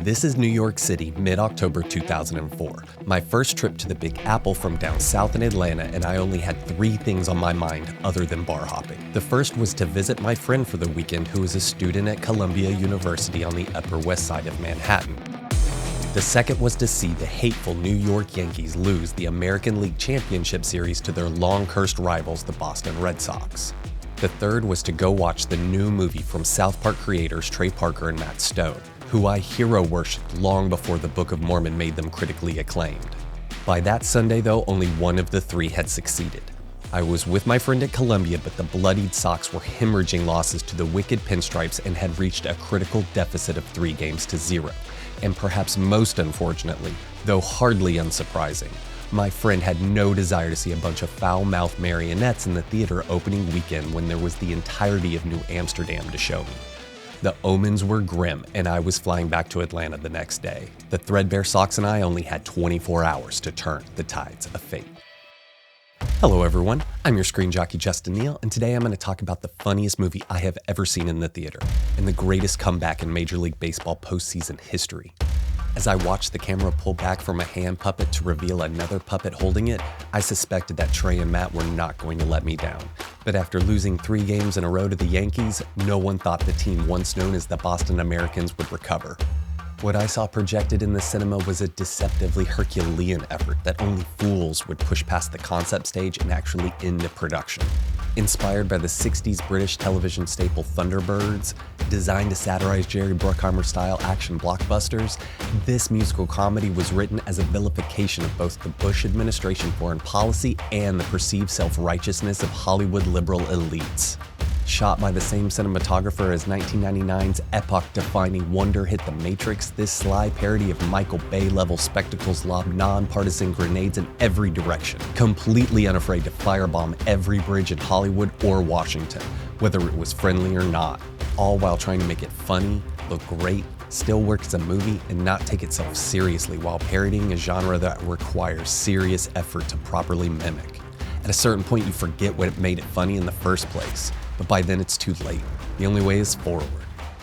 This is New York City, mid-October 2004. My first trip to the Big Apple from down south in Atlanta, and I only had 3 things on my mind other than bar hopping. The first was to visit my friend for the weekend who is a student at Columbia University on the Upper West Side of Manhattan. The second was to see the hateful New York Yankees lose the American League Championship Series to their long-cursed rivals, the Boston Red Sox. The third was to go watch the new movie from South Park creators Trey Parker and Matt Stone, who I hero worshipped long before the Book of Mormon made them critically acclaimed. By that Sunday, though, only one of the 3 had succeeded. I was with my friend at Columbia, but the bloodied Sox were hemorrhaging losses to the wicked Pinstripes and had reached a critical deficit of 3-0. And perhaps most unfortunately, though hardly unsurprising, my friend had no desire to see a bunch of foul-mouthed marionettes in the theater opening weekend when there was the entirety of New Amsterdam to show me. The omens were grim, and I was flying back to Atlanta the next day. The threadbare Sox and I only had 24 hours to turn the tides of fate. Hello everyone, I'm your screen jockey Justin Neal, and today I'm going to talk about the funniest movie I have ever seen in the theater, and the greatest comeback in Major League Baseball postseason history. As I watched the camera pull back from a hand puppet to reveal another puppet holding it, I suspected that Trey and Matt were not going to let me down. But after losing 3 games in a row to the Yankees, no one thought the team once known as the Boston Americans would recover. What I saw projected in the cinema was a deceptively Herculean effort that only fools would push past the concept stage and actually into production. Inspired by the 60s British television staple Thunderbirds, designed to satirize Jerry Bruckheimer-style action blockbusters, this musical comedy was written as a vilification of both the Bush administration foreign policy and the perceived self-righteousness of Hollywood liberal elites. Shot by the same cinematographer as 1999's epoch-defining wonder hit The Matrix, this sly parody of Michael Bay-level spectacles lobbed non-partisan grenades in every direction, completely unafraid to firebomb every bridge in Hollywood or Washington, whether it was friendly or not, all while trying to make it funny, look great, still work as a movie, and not take itself seriously while parodying a genre that requires serious effort to properly mimic. At a certain point, you forget what made it funny in the first place. But by then it's too late. The only way is forward.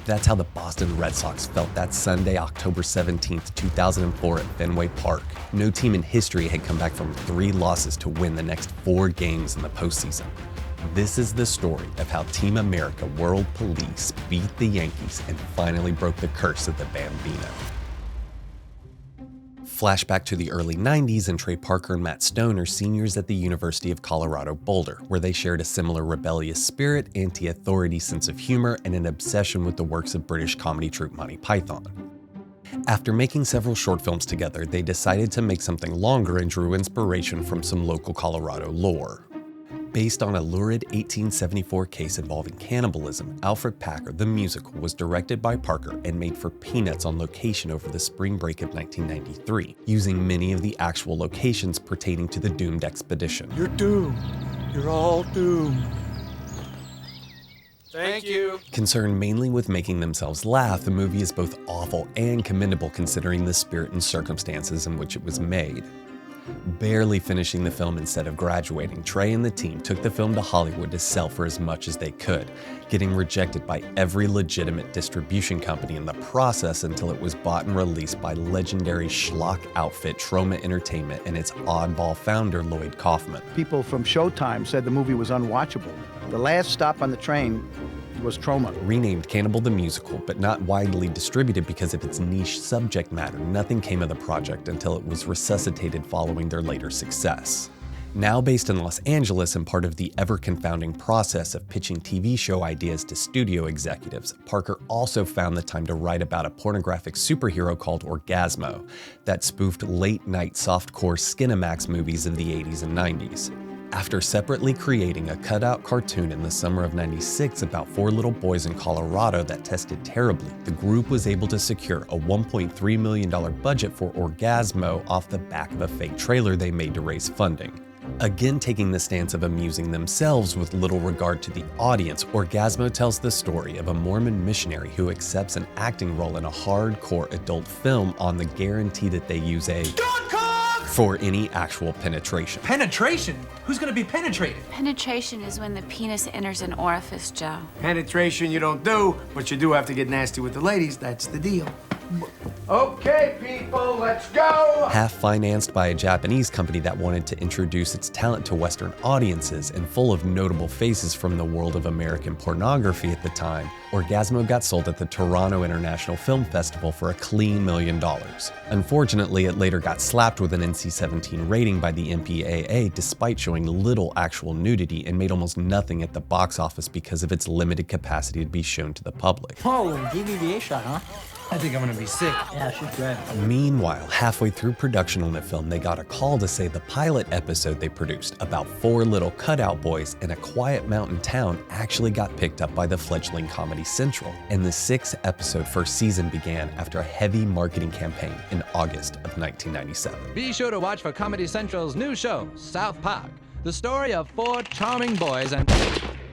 That's how the Boston Red Sox felt that Sunday, October 17, 2004 at Fenway Park. No team in history had come back from 3 losses to win the next 4 games in the postseason. This is the story of how Team America World Police beat the Yankees and finally broke the curse of the Bambino. Flashback to the early 90s, and Trey Parker and Matt Stone are seniors at the University of Colorado Boulder, where they shared a similar rebellious spirit, anti-authority sense of humor, and an obsession with the works of British comedy troupe Monty Python. After making several short films together, they decided to make something longer and drew inspiration from some local Colorado lore. Based on a lurid 1874 case involving cannibalism, Alfred Packer the Musical was directed by Parker and made for peanuts on location over the spring break of 1993, using many of the actual locations pertaining to the doomed expedition. You're doomed. You're all doomed. Thank you. Concerned mainly with making themselves laugh, the movie is both awful and commendable considering the spirit and circumstances in which it was made. Barely finishing the film instead of graduating, Trey and the team took the film to Hollywood to sell for as much as they could, getting rejected by every legitimate distribution company in the process until it was bought and released by legendary schlock outfit Troma Entertainment and its oddball founder Lloyd Kaufman. People from Showtime said the movie was unwatchable. The last stop on the train was Troma. Renamed Cannibal the Musical, but not widely distributed because of its niche subject matter, nothing came of the project until it was resuscitated following their later success. Now based in Los Angeles and part of the ever-confounding process of pitching TV show ideas to studio executives, Parker also found the time to write about a pornographic superhero called Orgasmo that spoofed late-night softcore Skinamax movies of the 80s and 90s. After separately creating a cutout cartoon in the summer of '96 about 4 little boys in Colorado that tested terribly, the group was able to secure a $1.3 million budget for Orgasmo off the back of a fake trailer they made to raise funding. Again taking the stance of amusing themselves with little regard to the audience, Orgasmo tells the story of a Mormon missionary who accepts an acting role in a hardcore adult film on the guarantee that they use a for any actual penetration. Penetration? Who's gonna be penetrated? Penetration is when the penis enters an orifice, Joe. Penetration you don't do, but you do have to get nasty with the ladies. That's the deal. Okay, people, let's go! Half financed by a Japanese company that wanted to introduce its talent to Western audiences and full of notable faces from the world of American pornography at the time, Orgasmo got sold at the Toronto International Film Festival for a clean $1 million. Unfortunately, it later got slapped with an NC-17 rating by the MPAA despite showing little actual nudity and made almost nothing at the box office because of its limited capacity to be shown to the public. Oh, DVD shot, huh? I think I'm gonna be sick. Yeah, she's good. Meanwhile, halfway through production on the film, they got a call to say the pilot episode they produced about 4 little cutout boys in a quiet mountain town actually got picked up by the fledgling Comedy Central, and the 6-episode first season began after a heavy marketing campaign in August of 1997. Be sure to watch for Comedy Central's new show, South Park, the story of 4 charming boys and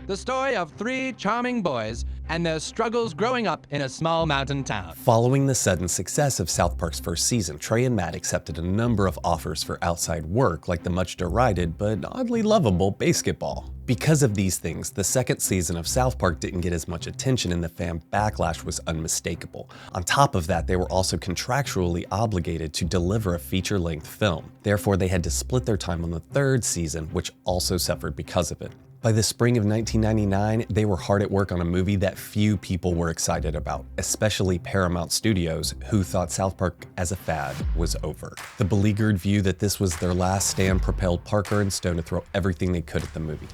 the story of 3 charming boys and their struggles growing up in a small mountain town. Following the sudden success of South Park's first season, Trey and Matt accepted a number of offers for outside work, like the much derided but oddly lovable basketball. Because of these things, the second season of South Park didn't get as much attention and the fan backlash was unmistakable. On top of that, they were also contractually obligated to deliver a feature-length film. Therefore, they had to split their time on the third season, which also suffered because of it. By the spring of 1999, they were hard at work on a movie that few people were excited about, especially Paramount Studios, who thought South Park as a fad was over. The beleaguered view that this was their last stand propelled Parker and Stone to throw everything they could at the movie,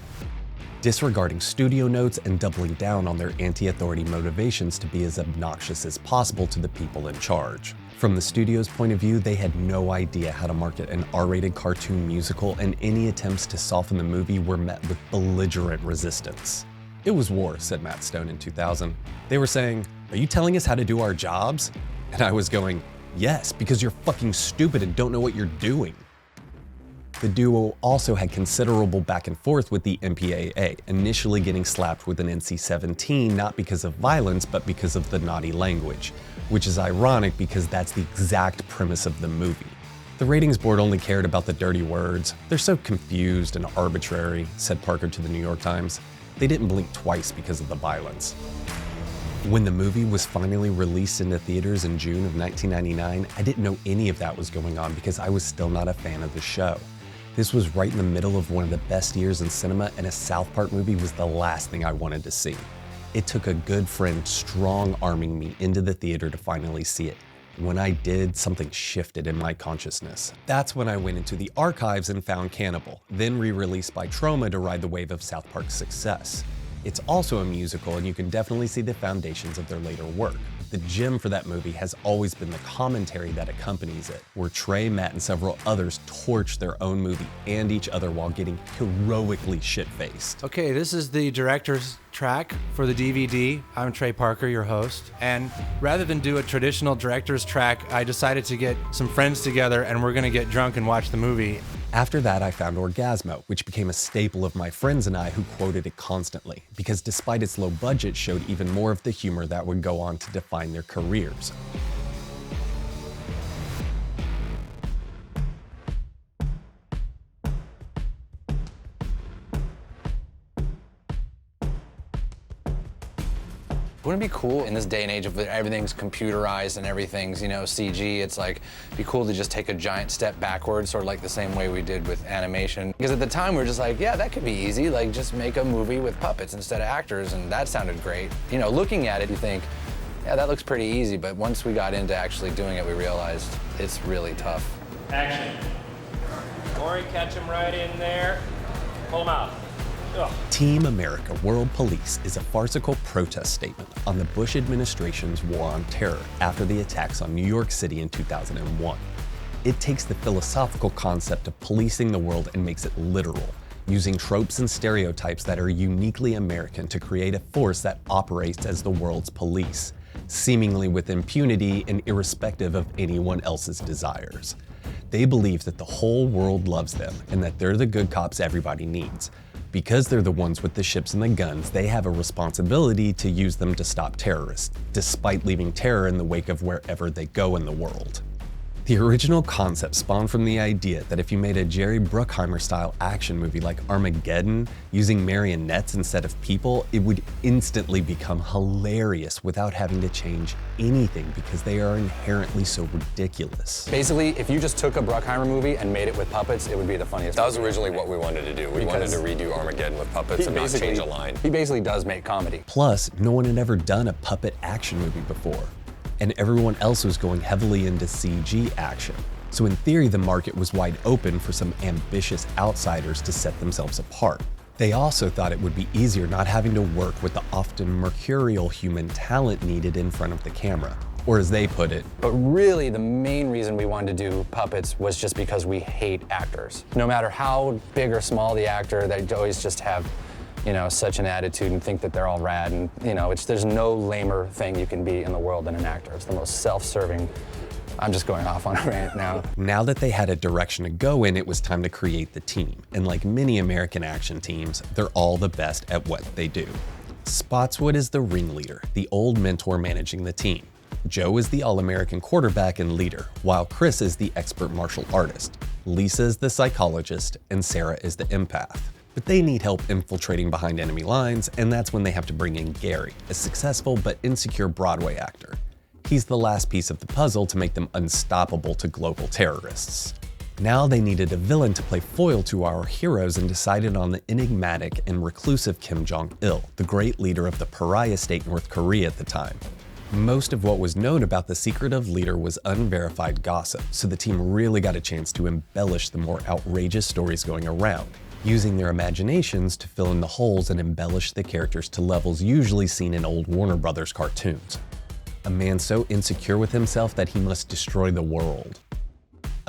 disregarding studio notes and doubling down on their anti-authority motivations to be as obnoxious as possible to the people in charge. From the studio's point of view, they had no idea how to market an R-rated cartoon musical, and any attempts to soften the movie were met with belligerent resistance. "It was war," said Matt Stone in 2000. "They were saying, 'Are you telling us how to do our jobs?' And I was going, 'Yes, because you're fucking stupid and don't know what you're doing.'" The duo also had considerable back and forth with the MPAA, initially getting slapped with an NC-17 not because of violence but because of the naughty language, which is ironic because that's the exact premise of the movie. "The ratings board only cared about the dirty words. They're so confused and arbitrary," said Parker to the New York Times. "They didn't blink twice because of the violence." When the movie was finally released into theaters in June of 1999, I didn't know any of that was going on because I was still not a fan of the show. This was right in the middle of one of the best years in cinema, and a South Park movie was the last thing I wanted to see. It took a good friend strong-arming me into the theater to finally see it. When I did, something shifted in my consciousness. That's when I went into the archives and found Cannibal, then re-released by Troma to ride the wave of South Park's success. It's also a musical, and you can definitely see the foundations of their later work. The gem for that movie has always been the commentary that accompanies it, where Trey, Matt, and several others torch their own movie and each other while getting heroically shit-faced. Okay, this is the director's track for the DVD. I'm Trey Parker, your host. And rather than do a traditional director's track, I decided to get some friends together and we're gonna get drunk and watch the movie. After that, I found Orgasmo, which became a staple of my friends and I who quoted it constantly, because despite its low budget, showed even more of the humor that would go on to define their careers. Wouldn't it be cool in this day and age of everything's computerized and everything's, CG, it's like, it'd be cool to just take a giant step backwards, sort of like the same way we did with animation. Because at the time we were just like, yeah, that could be easy, like just make a movie with puppets instead of actors, and that sounded great. Looking at it, you think, yeah, that looks pretty easy, but once we got into actually doing it, we realized it's really tough. Action. Corey, catch him right in there. Pull him out. Ugh. Team America World Police is a farcical protest statement on the Bush administration's war on terror after the attacks on New York City in 2001. It takes the philosophical concept of policing the world and makes it literal, using tropes and stereotypes that are uniquely American to create a force that operates as the world's police, seemingly with impunity and irrespective of anyone else's desires. They believe that the whole world loves them and that they're the good cops everybody needs. Because they're the ones with the ships and the guns, they have a responsibility to use them to stop terrorists, despite leaving terror in the wake of wherever they go in the world. The original concept spawned from the idea that if you made a Jerry Bruckheimer-style action movie like Armageddon using marionettes instead of people, it would instantly become hilarious without having to change anything because they are inherently so ridiculous. Basically, if you just took a Bruckheimer movie and made it with puppets, it would be the funniest. That was originally what we wanted to do. We wanted to redo Armageddon with puppets and not change a line. He basically does make comedy. Plus, no one had ever done a puppet action movie before, and everyone else was going heavily into CG action. So in theory, the market was wide open for some ambitious outsiders to set themselves apart. They also thought it would be easier not having to work with the often mercurial human talent needed in front of the camera. Or as they put it. But really, the main reason we wanted to do puppets was just because we hate actors. No matter how big or small the actor, they always just have, you know, such an attitude and think that they're all rad. And, you know, there's no lamer thing you can be in the world than an actor. It's the most self-serving. I'm just going off on a rant now. Now that they had a direction to go in, it was time to create the team. And like many American action teams, they're all the best at what they do. Spotswood is the ringleader, the old mentor managing the team. Joe is the All-American quarterback and leader, while Chris is the expert martial artist. Lisa is the psychologist, and Sarah is the empath. But they need help infiltrating behind enemy lines, and that's when they have to bring in Gary, a successful but insecure Broadway actor. He's the last piece of the puzzle to make them unstoppable to global terrorists. Now they needed a villain to play foil to our heroes and decided on the enigmatic and reclusive Kim Jong-il, the great leader of the pariah state North Korea at the time. Most of what was known about the secretive leader was unverified gossip, so the team really got a chance to embellish the more outrageous stories going around, using their imaginations to fill in the holes and embellish the characters to levels usually seen in old Warner Brothers cartoons. A man so insecure with himself that he must destroy the world.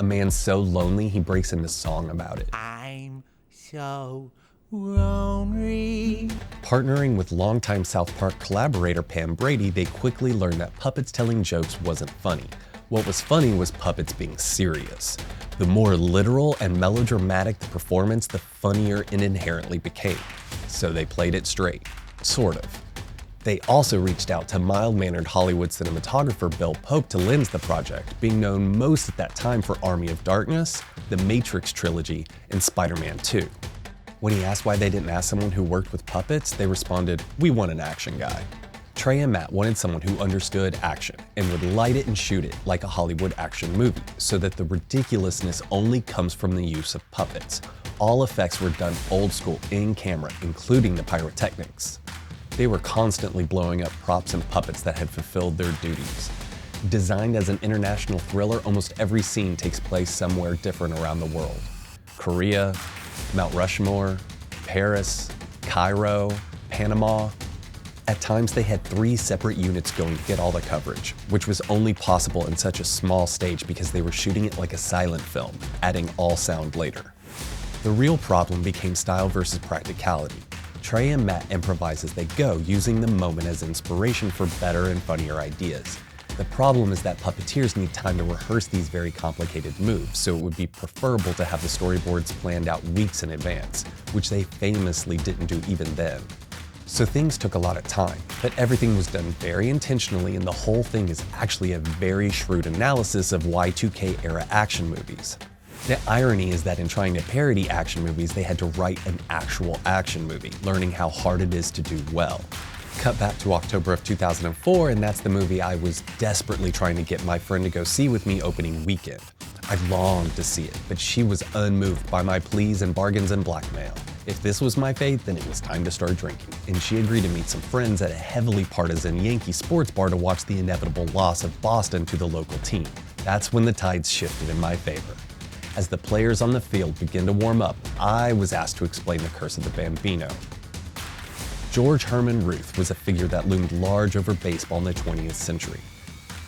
A man so lonely he breaks into song about it. I'm so lonely. Partnering with longtime South Park collaborator Pam Brady, they quickly learned that puppets telling jokes wasn't funny. What was funny was puppets being serious. The more literal and melodramatic the performance, the funnier it inherently became. So they played it straight. Sort of. They also reached out to mild-mannered Hollywood cinematographer Bill Pope to lens the project, being known most at that time for Army of Darkness, The Matrix trilogy, and Spider-Man 2. When he asked why they didn't ask someone who worked with puppets, they responded, "We want an action guy." Trey and Matt wanted someone who understood action and would light it and shoot it like a Hollywood action movie, so that the ridiculousness only comes from the use of puppets. All effects were done old school in camera, including the pyrotechnics. They were constantly blowing up props and puppets that had fulfilled their duties. Designed as an international thriller, almost every scene takes place somewhere different around the world. Korea, Mount Rushmore, Paris, Cairo, Panama. At times they had 3 separate units going to get all the coverage, which was only possible in such a small stage because they were shooting it like a silent film, adding all sound later. The real problem became style versus practicality. Trey and Matt improvise as they go, using the moment as inspiration for better and funnier ideas. The problem is that puppeteers need time to rehearse these very complicated moves, so it would be preferable to have the storyboards planned out weeks in advance, which they famously didn't do even then. So things took a lot of time, but everything was done very intentionally, and the whole thing is actually a very shrewd analysis of Y2K era action movies. The irony is that in trying to parody action movies, they had to write an actual action movie, learning how hard it is to do well. Cut back to October of 2004, and that's the movie I was desperately trying to get my friend to go see with me opening weekend. I longed to see it, but she was unmoved by my pleas and bargains and blackmail. If this was my fate, then it was time to start drinking, and she agreed to meet some friends at a heavily partisan Yankee sports bar to watch the inevitable loss of Boston to the local team. That's when the tides shifted in my favor. As the players on the field began to warm up, I was asked to explain the curse of the Bambino. George Herman Ruth was a figure that loomed large over baseball in the 20th century.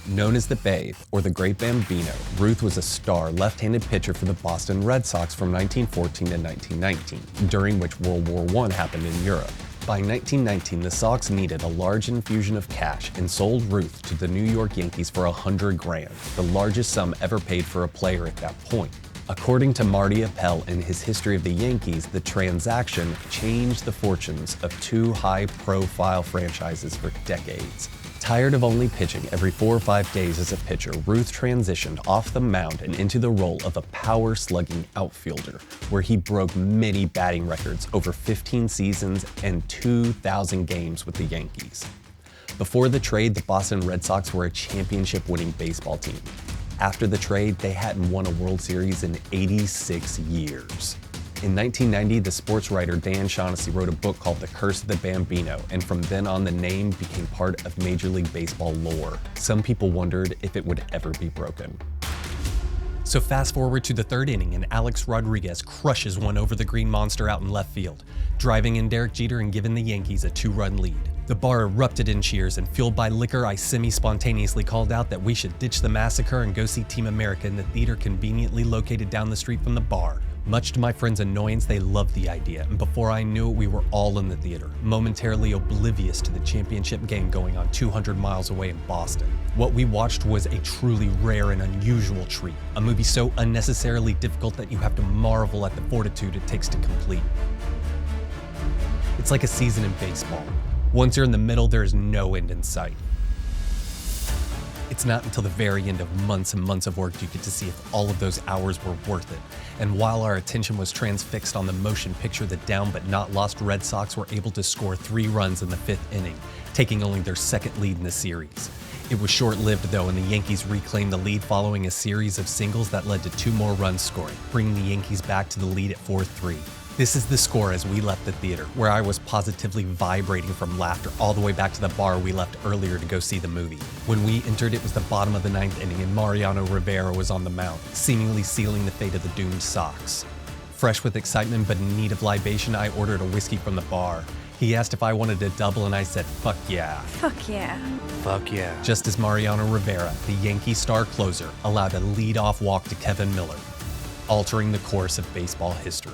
Known as the Babe, or the Great Bambino, Ruth was a star left-handed pitcher for the Boston Red Sox from 1914 to 1919, during which World War I happened in Europe. By 1919, the Sox needed a large infusion of cash and sold Ruth to the New York Yankees for $100 grand, the largest sum ever paid for a player at that point. According to Marty Appel in his History of the Yankees, the transaction changed the fortunes of 2 high-profile franchises for decades. Tired of only pitching every 4 or 5 days as a pitcher, Ruth transitioned off the mound and into the role of a power slugging outfielder, where he broke many batting records over 15 seasons and 2,000 games with the Yankees. Before the trade, the Boston Red Sox were a championship-winning baseball team. After the trade, they hadn't won a World Series in 86 years. In 1990, the sports writer Dan Shaughnessy wrote a book called The Curse of the Bambino, and from then on the name became part of Major League Baseball lore. Some people wondered if it would ever be broken. So fast forward to the third inning, and Alex Rodriguez crushes one over the Green Monster out in left field, driving in Derek Jeter and giving the Yankees a 2-run lead. The bar erupted in cheers, and fueled by liquor, I semi-spontaneously called out that we should ditch the massacre and go see Team America in the theater conveniently located down the street from the bar. Much to my friends' annoyance, they loved the idea, and before I knew it, we were all in the theater, momentarily oblivious to the championship game going on 200 miles away in Boston. What we watched was a truly rare and unusual treat, a movie so unnecessarily difficult that you have to marvel at the fortitude it takes to complete. It's like a season in baseball. Once you're in the middle, there is no end in sight. It's not until the very end of months and months of work you get to see if all of those hours were worth it. And while our attention was transfixed on the motion picture, the down but not lost Red Sox were able to score 3 runs in the 5th inning, taking only their second lead in the series. It was short-lived though, and the Yankees reclaimed the lead following a series of singles that led to 2 more runs scored, bringing the Yankees back to the lead at 4-3. This is the score as we left the theater, where I was positively vibrating from laughter all the way back to the bar we left earlier to go see the movie. When we entered, it was the bottom of the 9th inning and Mariano Rivera was on the mound, seemingly sealing the fate of the doomed Sox. Fresh with excitement but in need of libation, I ordered a whiskey from the bar. He asked if I wanted a double and I said, fuck yeah. Fuck yeah. Fuck yeah. Just as Mariano Rivera, the Yankee star closer, allowed a lead-off walk to Kevin Miller, altering the course of baseball history.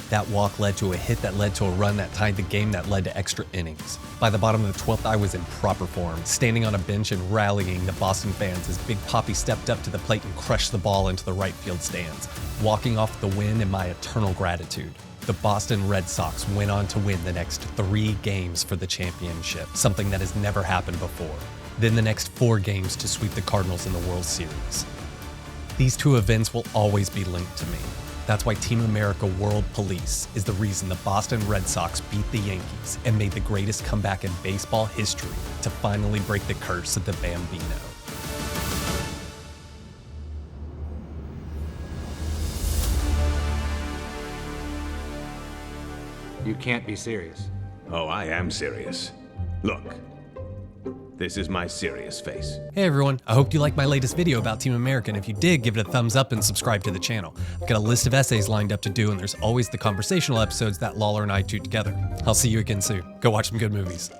That walk led to a hit that led to a run that tied the game that led to extra innings. By the bottom of the 12th, I was in proper form, standing on a bench and rallying the Boston fans as Big Papi stepped up to the plate and crushed the ball into the right field stands, walking off the win in my eternal gratitude. The Boston Red Sox went on to win the next 3 games for the championship, something that has never happened before. Then the next 4 games to sweep the Cardinals in the World Series. These 2 events will always be linked to me. That's why Team America World Police is the reason the Boston Red Sox beat the Yankees and made the greatest comeback in baseball history to finally break the curse of the Bambino. You can't be serious. Oh, I am serious. Look. This is my serious face. Hey everyone, I hope you liked my latest video about Team America, and if you did, give it a thumbs up and subscribe to the channel. I've got a list of essays lined up to do, and there's always the conversational episodes that Lawler and I do together. I'll see you again soon. Go watch some good movies.